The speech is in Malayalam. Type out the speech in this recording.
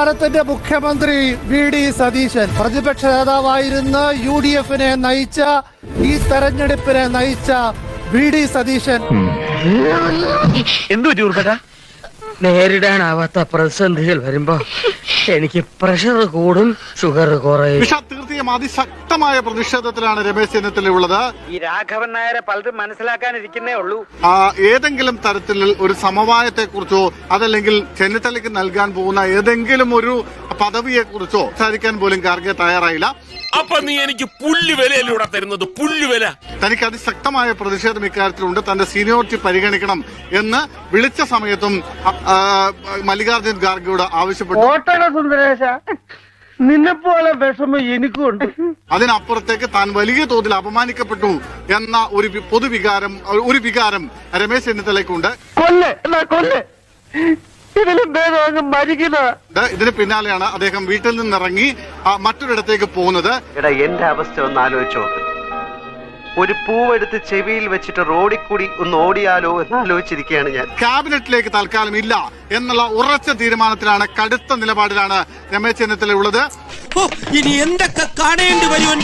സംസ്ഥാനത്തിന്റെ മുഖ്യമന്ത്രി വി.ഡി. സതീശൻ പ്രതിപക്ഷ നേതാവായിരുന്ന UDF-നെ നയിച്ച ഈ തെരഞ്ഞെടുപ്പിനെ നയിച്ച വി.ഡി. സതീശൻ നേരിടാനാവാത്ത പ്രതിസന്ധികൾ വരുമ്പോ എനിക്ക് പ്രഷർ കൂടും, ഷുഗർ കുറയും. തീർച്ചയായും അതിശക്തമായ പ്രതിഷേധത്തിലാണ് രമേശ് ചെന്നിത്തല ഉള്ളത്. ഈ രാഘവൻ നായരെ പലതും മനസ്സിലാക്കാനിരിക്കുന്നേ ഉള്ളൂ. ഏതെങ്കിലും തരത്തിൽ ഒരു സമവായത്തെ കുറിച്ചോ അതല്ലെങ്കിൽ ചെന്നിത്തലയ്ക്ക് നൽകാൻ പോകുന്ന ഏതെങ്കിലും ഒരു പദവിയെ കുറിച്ചോ സംസാരിക്കാൻ പോലും ഖാർഗെ തയ്യാറായില്ല. അപ്പൊ നീ എനിക്ക് പുല്ലുവിലൂടെ തരുന്നത് പുല്ലുവില. തനിക്ക് അതിശക്തമായ പ്രതിഷേധം ഇക്കാര്യത്തിലുണ്ട്. തന്റെ സീനിയോറിറ്റി പരിഗണിക്കണം എന്ന് വിളിച്ച സമയത്തും മല്ലികാർജ്ജുൻ ഖാർഗെയോട് ആവശ്യപ്പെട്ടു. നിന്നെപ്പോലെ വിഷമം എനിക്കുണ്ട്. അതിനപ്പുറത്തേക്ക് താൻ വലിയ തോതിൽ അപമാനിക്കപ്പെട്ടു എന്ന ഒരു വികാരം രമേശ് ചെന്നിത്തലയ്ക്കുണ്ട്. ഇതിന് പിന്നാലെയാണ് അദ്ദേഹം വീട്ടിൽ നിന്നിറങ്ങി മറ്റൊരിടത്തേക്ക് പോകുന്നത്. എന്റെ അവസ്ഥ ഒന്ന് ആലോചിച്ചോ. ഒരു പൂവെടുത്ത് ചെവിയിൽ വെച്ചിട്ട് റോഡിൽ കൂടി ഒന്ന് ഓടിയാലോ എന്ന് ആലോചിച്ചിരിക്കുകയാണ് ഞാൻ. ക്യാബിനറ്റിലേക്ക് തൽക്കാലം ഇല്ല എന്നുള്ള ഉറച്ച തീരുമാനത്തിലാണ്, കടുത്ത നിലപാടിലാണ് രമേശ് ചെന്നിത്തല ഉള്ളത്. ഇനി എന്തൊക്കെ കാണേണ്ടി വരും.